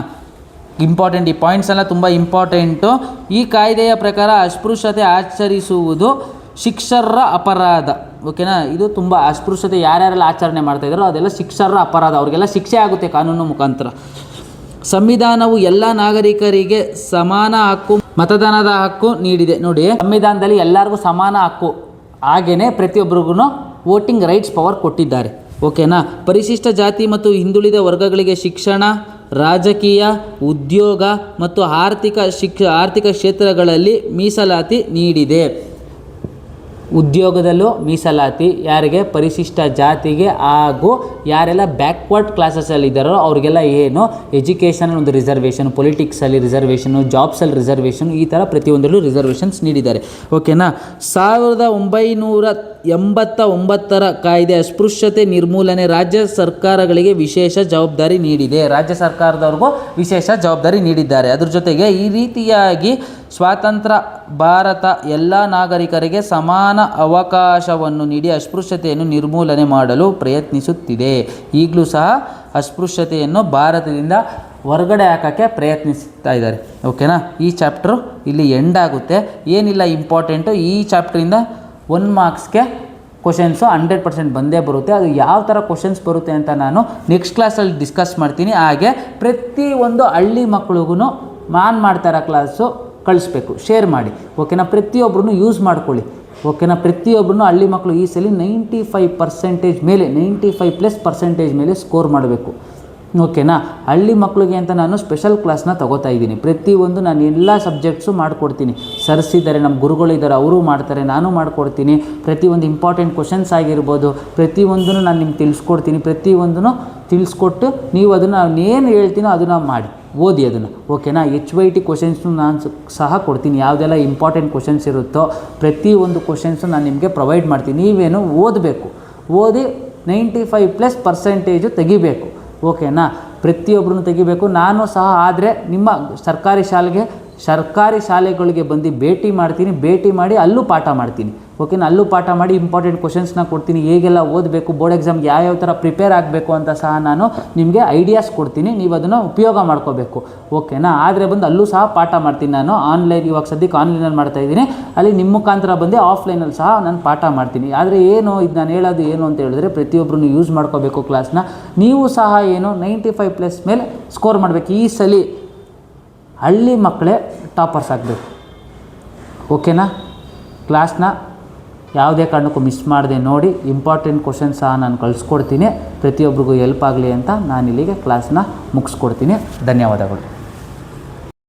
ಇಂಪಾರ್ಟೆಂಟ್, ಈ ಪಾಯಿಂಟ್ಸ್ ಎಲ್ಲ ತುಂಬ ಇಂಪಾರ್ಟೆಂಟು. ಈ ಕಾಯ್ದೆಯ ಪ್ರಕಾರ ಅಸ್ಪೃಶ್ಯತೆ ಆಚರಿಸುವುದು ಶಿಕ್ಷಾರ್ಹ ಅಪರಾಧ. ಓಕೆನಾ. ಇದು ತುಂಬ ಅಸ್ಪೃಶ್ಯತೆ ಯಾರ್ಯಾರೆಲ್ಲ ಆಚರಣೆ ಮಾಡ್ತಾಯಿದ್ದಾರೋ ಅದೆಲ್ಲ ಶಿಕ್ಷಾರ್ಹ ಅಪರಾಧ, ಅವ್ರಿಗೆಲ್ಲ ಶಿಕ್ಷೆ ಆಗುತ್ತೆ ಕಾನೂನು ಮುಖಾಂತರ. ಸಂವಿಧಾನವು ಎಲ್ಲ ನಾಗರಿಕರಿಗೆ ಸಮಾನ ಹಕ್ಕು, ಮತದಾನದ ಹಕ್ಕು ನೀಡಿದೆ. ನೋಡಿ, ಸಂವಿಧಾನದಲ್ಲಿ ಎಲ್ಲರಿಗೂ ಸಮಾನ ಹಕ್ಕು, ಹಾಗೆಯೇ ಪ್ರತಿಯೊಬ್ಬರಿಗೂ ವೋಟಿಂಗ್ ರೈಟ್ಸ್ ಪವರ್ ಕೊಟ್ಟಿದ್ದಾರೆ. ಓಕೆನಾ. ಪರಿಶಿಷ್ಟ ಜಾತಿ ಮತ್ತು ಹಿಂದುಳಿದ ವರ್ಗಗಳಿಗೆ ಶಿಕ್ಷಣ, ರಾಜಕೀಯ, ಉದ್ಯೋಗ ಮತ್ತು ಆರ್ಥಿಕ ಕ್ಷೇತ್ರಗಳಲ್ಲಿ ಮೀಸಲಾತಿ ನೀಡಿದೆ. ಉದ್ಯೋಗದಲ್ಲೂ ಮೀಸಲಾತಿ ಯಾರಿಗೆ? ಪರಿಶಿಷ್ಟ ಜಾತಿಗೆ, ಹಾಗೂ ಯಾರೆಲ್ಲ ಬ್ಯಾಕ್ವರ್ಡ್ ಕ್ಲಾಸಸಲ್ಲಿದ್ದಾರೋ ಅವ್ರಿಗೆಲ್ಲ ಏನು ಎಜುಕೇಷನ್ ಒಂದು ರಿಸರ್ವೇಷನ್, ಪೊಲಿಟಿಕ್ಸಲ್ಲಿ ರಿಸರ್ವೇಷನು, ಜಾಬ್ಸಲ್ಲಿ ರಿಸರ್ವೇಷನು, ಈ ಥರ ಪ್ರತಿಯೊಂದರಲ್ಲೂ ರಿಸರ್ವೇಷನ್ಸ್ ನೀಡಿದ್ದಾರೆ. ಓಕೆನಾ. 1989ರ ಕಾಯ್ದೆ ಅಸ್ಪೃಶ್ಯತೆ ನಿರ್ಮೂಲನೆ ರಾಜ್ಯ ಸರ್ಕಾರಗಳಿಗೆ ವಿಶೇಷ ಜವಾಬ್ದಾರಿ ನೀಡಿದೆ. ರಾಜ್ಯ ಸರ್ಕಾರದವ್ರಿಗೂ ವಿಶೇಷ ಜವಾಬ್ದಾರಿ ನೀಡಿದ್ದಾರೆ. ಅದ್ರ ಜೊತೆಗೆ ಈ ರೀತಿಯಾಗಿ ಸ್ವಾತಂತ್ರ್ಯ ಭಾರತ ಎಲ್ಲ ನಾಗರಿಕರಿಗೆ ಸಮಾನ ಅವಕಾಶವನ್ನು ನೀಡಿ ಅಸ್ಪೃಶ್ಯತೆಯನ್ನು ನಿರ್ಮೂಲನೆ ಮಾಡಲು ಪ್ರಯತ್ನಿಸುತ್ತಿದೆ. ಈಗಲೂ ಸಹ ಅಸ್ಪೃಶ್ಯತೆಯನ್ನು ಭಾರತದಿಂದ ಹೊರಗಡೆ ಹಾಕೋಕ್ಕೆ ಪ್ರಯತ್ನಿಸ್ತಾ ಇದ್ದಾರೆ. ಓಕೆನಾ. ಈ ಚಾಪ್ಟ್ರು ಇಲ್ಲಿ ಎಂಡ್ ಆಗುತ್ತೆ. ಏನಿಲ್ಲ ಇಂಪಾರ್ಟೆಂಟು, ಈ ಚಾಪ್ಟ್ರಿಂದ 1 ಮಾರ್ಕ್ಸ್ಗೆ ಕ್ವಶನ್ಸು 100% ಬಂದೇ ಬರುತ್ತೆ. ಅದು ಯಾವ ಥರ ಕ್ವಶನ್ಸ್ ಬರುತ್ತೆ ಅಂತ ನಾನು ನೆಕ್ಸ್ಟ್ ಕ್ಲಾಸಲ್ಲಿ ಡಿಸ್ಕಸ್ ಮಾಡ್ತೀನಿ. ಹಾಗೆ ಪ್ರತಿಯೊಂದು ಹಳ್ಳಿ ಮಕ್ಳಿಗೂ ನಾನು ಮಾಡ್ತಾಯಿರೋ ಕ್ಲಾಸು ಕಳಿಸ್ಬೇಕು, ಶೇರ್ ಮಾಡಿ. ಓಕೆನಾ. ಪ್ರತಿಯೊಬ್ಬರೂ ಯೂಸ್ ಮಾಡ್ಕೊಳ್ಳಿ. ಓಕೆನಾ. ಪ್ರತಿಯೊಬ್ಬರೂ ಹಳ್ಳಿ ಮಕ್ಕಳು ಈ ಸಲ 95% ಮೇಲೆ 95+% ಮೇಲೆ ಸ್ಕೋರ್ ಮಾಡಬೇಕು. ಓಕೆನಾ. ಹಳ್ಳಿ ಮಕ್ಕಳಿಗೆ ಅಂತ ನಾನು ಸ್ಪೆಷಲ್ ಕ್ಲಾಸ್ನ ತೊಗೋತಾ ಇದ್ದೀನಿ. ಪ್ರತಿಯೊಂದು ನಾನು ಎಲ್ಲ ಸಬ್ಜೆಕ್ಟ್ಸು ಮಾಡಿಕೊಡ್ತೀನಿ. ಸರ್ಸ್ ಇದ್ದಾರೆ, ನಮ್ಮ ಗುರುಗಳಿದ್ದಾರೆ, ಅವರು ಮಾಡ್ತಾರೆ, ನಾನು ಮಾಡಿಕೊಡ್ತೀನಿ. ಪ್ರತಿಯೊಂದು ಇಂಪಾರ್ಟೆಂಟ್ ಕ್ವಶನ್ಸ್ ಆಗಿರ್ಬೋದು, ಪ್ರತಿಯೊಂದನ್ನು ನಾನು ನಿಮ್ಗೆ ತಿಳಿಸ್ಕೊಡ್ತೀನಿ. ಪ್ರತಿಯೊಂದನ್ನು ತಿಳಿಸ್ಕೊಟ್ಟು ನೀವು ಅದನ್ನು ಏನು ಹೇಳ್ತೀನೋ ಅದನ್ನು ಮಾಡಿ, ಓದಿ ಅದನ್ನು. ಓಕೆನಾ. HYT ಕ್ವಶನ್ಸ್ನು ನಾನು ಸಹ ಕೊಡ್ತೀನಿ. ಯಾವುದೆಲ್ಲ ಇಂಪಾರ್ಟೆಂಟ್ ಕ್ವಶನ್ಸ್ ಇರುತ್ತೋ ಪ್ರತಿಯೊಂದು ಕ್ವಶನ್ಸು ನಾನು ನಿಮಗೆ ಪ್ರೊವೈಡ್ ಮಾಡ್ತೀನಿ. ನೀವೇನು ಓದಬೇಕು, ಓದಿ 95+% ತೆಗಿಬೇಕು. ಓಕೆನಾ. ಪ್ರತಿಯೊಬ್ಬರೂ ತೆಗಿಬೇಕು. ನಾನು ಸಹ ಆದರೆ ನಿಮ್ಮ ಸರ್ಕಾರಿ ಶಾಲೆಗಳಿಗೆ ಬಂದು ಭೇಟಿ ಮಾಡ್ತೀನಿ. ಭೇಟಿ ಮಾಡಿ ಅಲ್ಲೂ ಪಾಠ ಮಾಡ್ತೀನಿ. ಓಕೆನಾ. ಅಲ್ಲೂ ಪಾಠ ಮಾಡಿ ಇಂಪಾರ್ಟೆಂಟ್ ಕ್ವಶನ್ಸ್ನ ಕೊಡ್ತೀನಿ. ಹೇಗೆಲ್ಲ ಓದಬೇಕು, ಬೋರ್ಡ್ ಎಕ್ಸಾಮ್ಗೆ ಯಾವ್ಯಾವ ಥರ ಪ್ರಿಪೇರ್ ಆಗಬೇಕು ಅಂತ ಸಹ ನಾನು ನಿಮಗೆ ಐಡಿಯಾಸ್ ಕೊಡ್ತೀನಿ. ನೀವು ಅದನ್ನು ಉಪಯೋಗ ಮಾಡ್ಕೋಬೇಕು. ಓಕೆನಾ. ಆದರೆ ಬಂದು ಅಲ್ಲೂ ಸಹ ಪಾಠ ಮಾಡ್ತೀನಿ ನಾನು. ಆನ್ಲೈನ್, ಇವಾಗ ಸದ್ಯಕ್ಕೆ ಆನ್ಲೈನಲ್ಲಿ ಮಾಡ್ತಾಯಿದ್ದೀನಿ. ಅಲ್ಲಿ ನಿಮ್ಮ ಮುಖಾಂತರ ಬಂದು ಆಫ್ಲೈನಲ್ಲಿ ಸಹ ನಾನು ಪಾಠ ಮಾಡ್ತೀನಿ. ಆದರೆ ಏನು ಇದು ನಾನು ಹೇಳೋದು ಏನು ಅಂತ ಹೇಳಿದ್ರೆ, ಪ್ರತಿಯೊಬ್ಬರೂ ಯೂಸ್ ಮಾಡ್ಕೋಬೇಕು ಕ್ಲಾಸ್ನ. ನೀವು ಸಹ ಏನು 95+ ಮೇಲೆ ಸ್ಕೋರ್ ಮಾಡಬೇಕು. ಈ ಸಲ ಹಳ್ಳಿ ಮಕ್ಕಳೇ ಟಾಪರ್ಸ್ ಆಗಬೇಕು. ಓಕೆನಾ. ಕ್ಲಾಸ್ನ ಯಾವುದೇ ಕಾರಣಕ್ಕೂ ಮಿಸ್ ಮಾಡದೆ ನೋಡಿ. ಇಂಪಾರ್ಟೆಂಟ್ ಕ್ವಶನ್ಸ್ ಸಹ ನಾನು ಕಳಿಸ್ಕೊಡ್ತೀನಿ, ಪ್ರತಿಯೊಬ್ಬರಿಗೂ ಹೆಲ್ಪ್ ಆಗಲಿ ಅಂತ ನಾನು ಇಲ್ಲಿಗೆ ಕ್ಲಾಸ್ನ ಮುಗಿಸ್ಕೊಡ್ತೀನಿ. ಧನ್ಯವಾದಗಳು.